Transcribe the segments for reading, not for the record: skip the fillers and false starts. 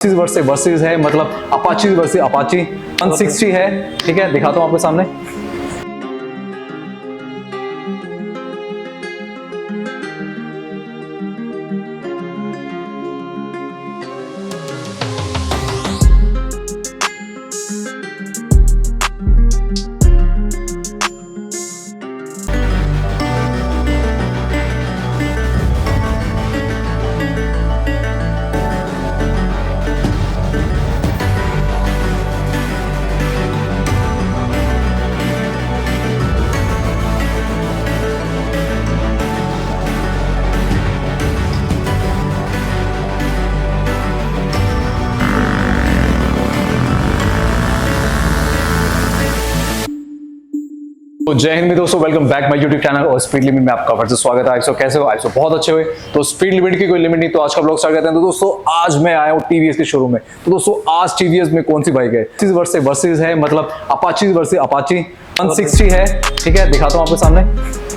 Versus है, मतलब Apache versus Apache 160 है। ठीक है, दिखाता हूं आपके सामने। तो जय हिंद दोस्तों, welcome back my YouTube channel और स्पीड लिमिट में आपका फिर से स्वागत है। आप कैसे हो? आप बहुत अच्छे हुए। तो स्पीड लिमिट की कोई लिमिट नहीं, तो आज का ब्लॉग स्टार्ट करते हैं। तो दोस्तों आज मैं आया हूँ टीवीएस के शोरूम में। तो दोस्तों आज टीवीएस में कौन सी बाइक है? वर्सेस है, मतलब अपाची वर्सेस अपाची 160 है। ठीक है, दिखाता हूँ आपके सामने।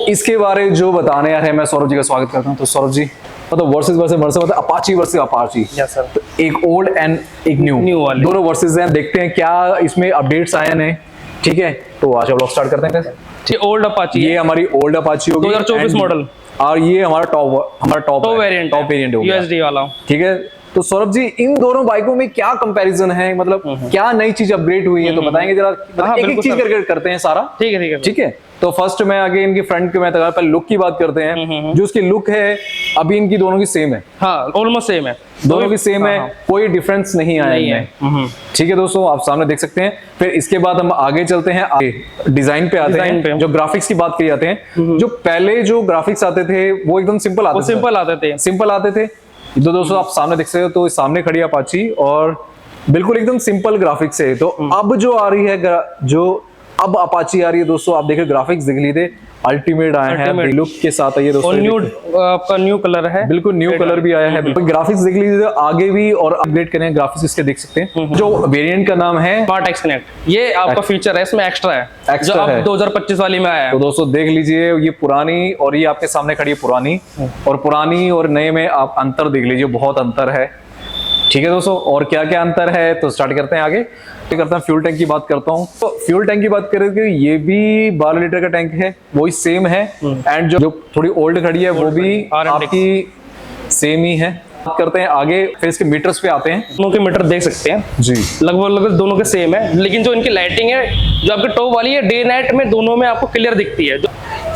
इसके बारे जो बताने आ रहे हैं, मैं सौरभ जी का स्वागत करता हूं। तो सौरभ जी, मतलब वर्सेस मतलब Apache versus Apache. Yes sir. तो एक ओल्ड एंड एक न्यू वाले दोनों वर्सेस हैं। देखते हैं क्या इसमें अपडेट्स आए हैं। ठीक है, तो आज ब्लॉग स्टार्ट करते हैं। ये ओल्ड अपाची, ये हमारी ओल्ड अपाची होगी 2024 मॉडल, और ये हमारा टॉप वेरिएंट होगा यूएसडी वाला। ठीक है, तो सौरभ जी इन दोनों बाइकों में क्या कंपैरिजन है, मतलब क्या नई चीज अपग्रेड हुई है, तो बताएंगे जरा। एक चीज करके करते हैं सारा। ठीक है। ठीक है, तो फर्स्ट में आगे इनकी फ्रंट के मैं पहले लुक की बात करते हैं। जो उसकी लुक है अभी इनकी दोनों की सेम है। हाँ, ऑलमोस्ट सेम है, दोनों की सेम है, कोई डिफरेंस नहीं आया इनमें। ठीक है दोस्तों, आप सामने देख सकते हैं। फिर इसके बाद हम आगे चलते हैं, डिजाइन पे आते हैं। जो ग्राफिक्स की बात की जाते हैं, जो पहले जो ग्राफिक्स आते थे वो एकदम सिंपल आते थे। तो दोस्तों आप सामने देख सकते हो, तो सामने खड़ी है अपाची और बिल्कुल एकदम सिंपल ग्राफिक्स है। तो अब जो आ रही है, जो अब अपाची आ रही है दोस्तों, आप देख ग्राफिक्स देख लीजिए, अल्टीमेट आए हैं लुक के साथ। ये दोस्तों आपका न्यू कलर है, बिल्कुल न्यू कलर भी आया है। ग्राफिक्स देख लीजिए आगे भी, और अपग्रेड करें ग्राफिक्स इसके देख सकते हैं। जो वेरिएंट का नाम है स्मार्ट एक्स कनेक्ट, ये आपका फीचर है, इसमें एक्स्ट्रा है जो अब 2025 वाली में आया है। तो दोस्तों देख लीजिए, ये पुरानी और ये आपके सामने खड़ी है पुरानी, और पुरानी और नए में आप अंतर देख लीजिए, बहुत अंतर है। ठीक है दोस्तों, और क्या क्या अंतर है तो स्टार्ट करते हैं आगे। करता हूँ फ्यूल टैंक की बात करता हूँ। तो फ्यूल टैंक की बात करें तो ये भी 12 लीटर का टैंक है, वही सेम है। एंड जो थोड़ी ओल्ड खड़ी है वो भी आपकी सेम ही है। बात करते हैं आगे, फिर इसके मीटर्स पे आते हैं। दोनों के मीटर देख सकते हैं जी, लगभग दोनों के सेम है, लेकिन जो इनकी लाइटिंग है, जो आपकी टॉप वाली है, डे नाइट में दोनों में आपको क्लियर दिखती है।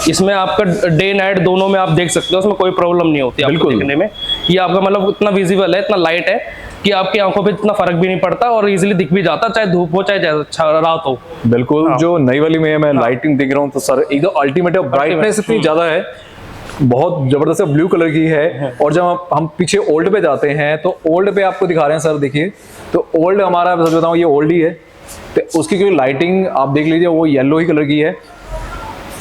इसमें आपका डे नाइट दोनों में आप देख सकते हो, उसमें कोई प्रॉब्लम नहीं होती आपको देखने में। ये आपका मतलब इतना विजिबल है, इतना लाइट है कि आपकी आंखों पे इतना फर्क भी नहीं पड़ता और इजीली दिख भी जाता, चाहे धूप हो चाहे रात हो। बिल्कुल। हाँ। जो नई वाली में मैं लाइटिंग देख रहा हूँ तो सर एकदम अल्टीमेट है, ब्राइटनेस इतनी ज्यादा है, बहुत जबरदस्त ब्लू कलर की है। और जब हम पीछे ओल्ड पे जाते हैं तो ओल्ड पे आपको दिखा रहे हैं सर, देखिए। तो ओल्ड हमारा, सच बताऊं, ये ओल्ड ही है। तो उसकी जो लाइटिंग आप देख लीजिए, वो येलो ही कलर की है।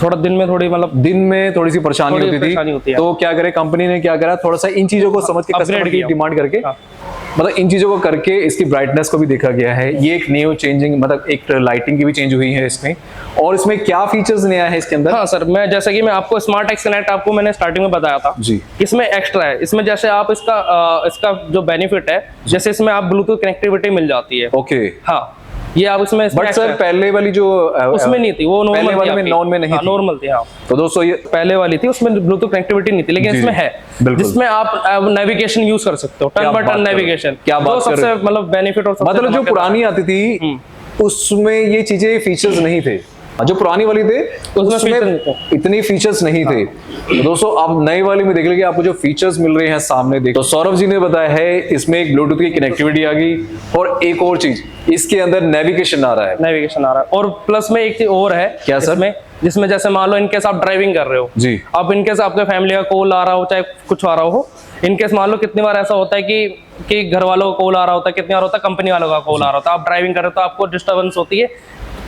थोड़ा दिन में थोड़ी सी परेशानी होती थी। तो क्या करे कंपनी ने, क्या करा, थोड़ा सा इन चीजों को समझ के कस्टमर की डिमांड करके, मतलब इन चीजों को करके इसकी ब्राइटनेस को भी देखा गया है। ये एक न्यू चेंजिंग, मतलब एक लाइटिंग की भी चेंज हुई है इसमें। और इसमें क्या फीचर्स नया है इसके अंदर? हाँ सर, मैं जैसे कि मैं आपको स्मार्ट एक्स कनेक्ट आपको मैंने स्टार्टिंग में बताया था जी, इसमें एक्स्ट्रा है। इसमें जैसे आप इसका जो बेनिफिट है, जैसे इसमें आप ब्लूटूथ कनेक्टिविटी मिल जाती है। ओके, हाँ, ये आप इसमें बट सर पहले वाली जो उसमें नहीं थी, वो नॉर्मल वाली में नॉन में नहीं थी, नॉर्मल थी। हाँ, तो दोस्तों ये पहले वाली थी, उसमें ब्लूटूथ कनेक्टिविटी नहीं थी, लेकिन इसमें है, जिसमें आप नेविगेशन यूज कर सकते हो, टर्न बाय टर्न नेविगेशन। क्या बात कर रहे हैं, सबसे मतलब बेनिफिट और मतलब जो पुरानी आती थी उसमें ये चीजें फीचर्स नहीं थे, जो पुरानी वाली थे उसमें इतनी फीचर्स नहीं थे। तो दोस्तों आप नई वाली में देख लीजिए, आपको जो फीचर्स मिल रहे हैं सामने देखो। तो सौरभ जी ने बताया है इसमें एक ब्लूटूथ की कनेक्टिविटी आ गई, और एक और चीज इसके अंदर नेविगेशन आ रहा है। और प्लस में एक चीज और है। क्या सर? जिसमें जैसे मान लो इनकेस आप ड्राइविंग कर रहे हो जी, अब इनकेस आपके फैमिली का कॉल आ रहा हो, चाहे कुछ आ रहा हो, इनकेस मान लो कितनी बार ऐसा होता है कि घर वालों का कॉल आ रहा होता है, कितनी बार होता है कंपनी वालों का कॉल आ रहा होता है, आप ड्राइविंग कर रहे हो तो आपको डिस्टर्बेंस होती है,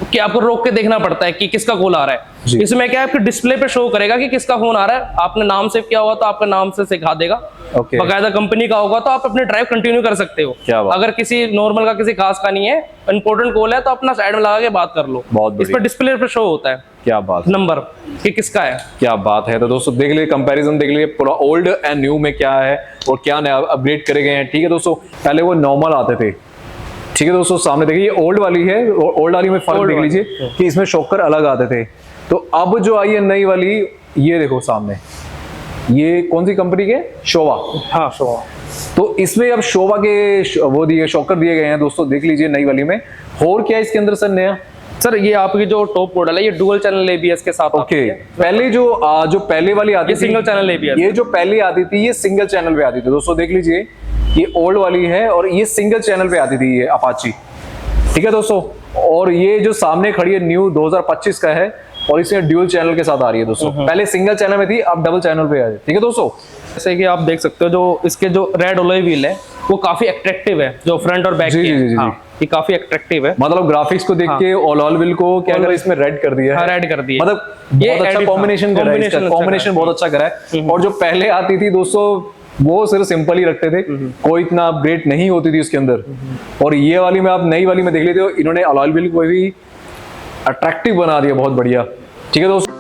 कि आपको रोक के देखना पड़ता है कि किसका कॉल आ रहा जी। है। इसमें क्या है, आपके डिस्प्ले पे शो करेगा कि किसका फोन आ रहा है। आपने नाम सेव किया हुआ तो आपका नाम से सिखा देगा। ओके। बकायदा कंपनी का होगा तो आप अपने ड्राइव कंटिन्यू कर सकते हो। क्या बात। अगर किसी नॉर्मल का किसी खास का नहीं है, इंपॉर्टेंट कॉल है, तो अपना साइड में लगा के बात कर लो। बहुत इस बढ़िया। पर डिस्प्ले पे शो होता है क्या बात, नंबर कि किसका है। क्या बात है। तो दोस्तों देख लीजिए, कंपैरिजन देख लीजिए पूरा ओल्ड एंड न्यू में क्या है और क्या नया अपग्रेड करे गए हैं। ठीक है दोस्तों, पहले वो नॉर्मल आते थे। ठीक है दोस्तों, सामने देखिए ये ओल्ड वाली है, ओल्ड वाली में फर्क देख लीजिए कि इसमें शॉकर अलग आते थे। तो अब जो आई है नई वाली, ये देखो सामने, ये कौन सी कंपनी के, शोवा। हाँ, शोवा। तो इसमें अब शोवा के वो दिए शॉकर दिए गए हैं दोस्तों, देख लीजिए नई वाली में। और क्या है इसके अंदर सर नया? सर ये आपकी जो टॉप मॉडल है, ये डुअल चैनल ABS के साथ ओके। पहले जो पहले वाली आती ये सिंगल चैनल ABS। ये जो पहले आती थी ये सिंगल चैनल पे आती थी दोस्तों, देख लीजिए ये ओल्ड वाली है और ये सिंगल चैनल पे आती थी ये अपाची। ठीक है दोस्तों, और ये जो सामने खड़ी है न्यू 2025 का है और इसमें ड्यूल चैनल के साथ आ रही है दोस्तों। पहले सिंगल चैनल में थी, अब डबल चैनल पे आ रही है। ठीक है दोस्तों, जैसे कि आप देख सकते हो जो इसके जो रेड अलॉय व्हील है वो काफी अट्रैक्टिव है, जो फ्रंट और बैक जी, की जी, है। जी, जी। हाँ, ये काफी अट्रैक्टिव है। मतलब ग्राफिक्स को देख के ऑल व्हील को क्या करा, इसमें रेड कर दिया है। हाँ, रेड कर दिया। मतलब बहुत अच्छा कॉम्बिनेशन करा है, इसका कॉम्बिनेशन बहुत अच्छा करा है। और जो पहले आती थी दोस्तों वो सिर्फ सिंपल ही रखते थे, कोई इतना अपग्रेड नहीं होती थी उसके अंदर। और ये वाली में आप नई वाली में देख लेते हो, इन्होंने अलॉय व्हील को भी अट्रैक्टिव बना दिया, बहुत बढ़िया। ठीक है दोस्तों,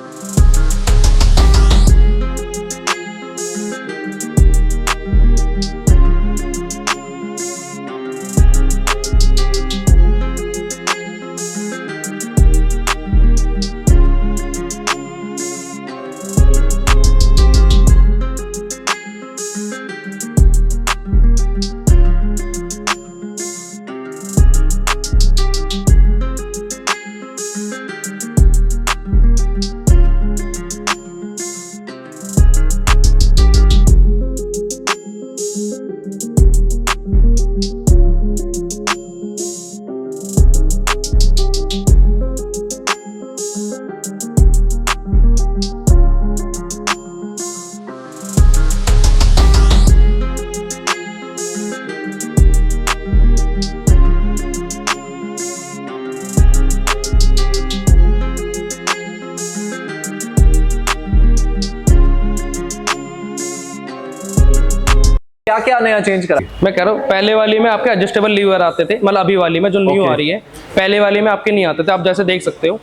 क्या क्या नया चेंज करा? मैं कह रहा हूँ पहले वाली में आपके एडजस्टेबल लीवर आते थे, मतलब अभी वाली में जो न्यू आ रही है, पहले वाली में आपके नहीं आते थे। आप जैसे देख सकते हो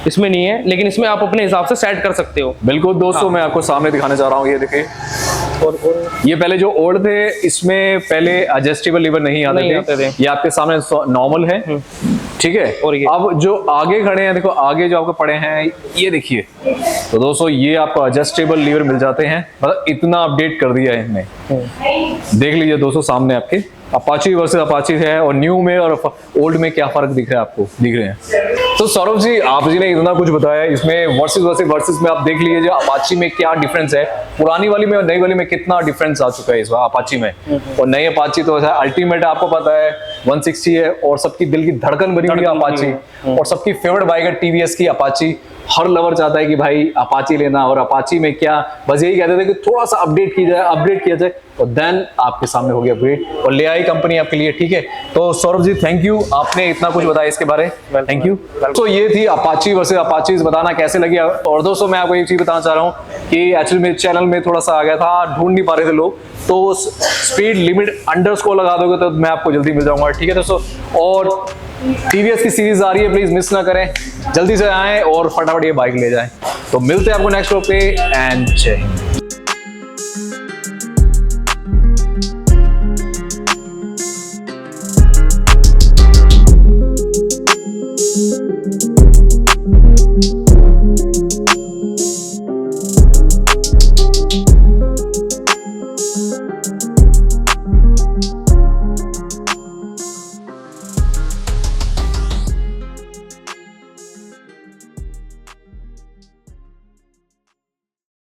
इसमें नहीं है, लेकिन इसमें आप अपने हिसाब से सेट कर सकते हो। बिल्कुल दोस्तों, मैं आपको सामने दिखाने जा रहा हूँ, ये देखिए। और ये पहले जो ओल्ड थे इसमें पहले एडजस्टेबल लीवर नहीं आते थे। ये आपके सामने नॉर्मल है। ठीक है, और ये अब जो आगे खड़े हैं, देखो आगे जो आपको पड़े हैं ये देखिए। तो दोस्तों ये आपको एडजस्टेबल लीवर मिल जाते हैं, मतलब इतना अपडेट कर दिया है इनने। देख लीजिए दोस्तों सामने आपके अपाची वर्सेस अपाची है, और न्यू में और ओल्ड में क्या फर्क दिख रहा है आपको, दिख रहे हैं। तो सौरभ जी, आप जी ने इतना कुछ बताया, इसमें वर्सेस में आप देख लीजिए जो अपाची में क्या डिफरेंस है, पुरानी वाली में और नई वाली में कितना डिफरेंस आ चुका है इस बार अपाची में। और नई अपाची तो अल्टीमेट आपको पता है 160 है, और सबकी दिल की धड़कन बनी हुई है अपाची, और सबकी फेवरेट बाइक है TVS की अपाची। हर लवर चाहता है कि भाई अपाची लेना, और अपाची में क्या बस यही कहते थे कि थोड़ा सा अपडेट किया जाए और देन आपके सामने हो गया अपग्रेड, और ले आई कंपनी आपके लिए। ठीक है, तो सौरभ जी थैंक यू, आपने इतना कुछ बताया इसके बारे में, थैंक यू। तो ये थी अपाची वर्सेस अपाची, बताना कैसे लगी। और दोस्तों मैं आपको एक चीज बताना चाह रहा हूँ कि एक्चुअली मेरे चैनल में थोड़ा सा आ गया था, ढूंढ नहीं पा रहे थे लोग, तो स्पीड लिमिट अंडरस्कोर लगा दोगे तो मैं आपको जल्दी मिल जाऊंगा। ठीक है दोस्तों, और TVS की सीरीज आ रही है, प्लीज मिस ना करें, जल्दी से आएं और फटाफट ये बाइक ले जाएं। तो मिलते हैं आपको नेक्स्ट वीडियो पे, एंड जय हिंद।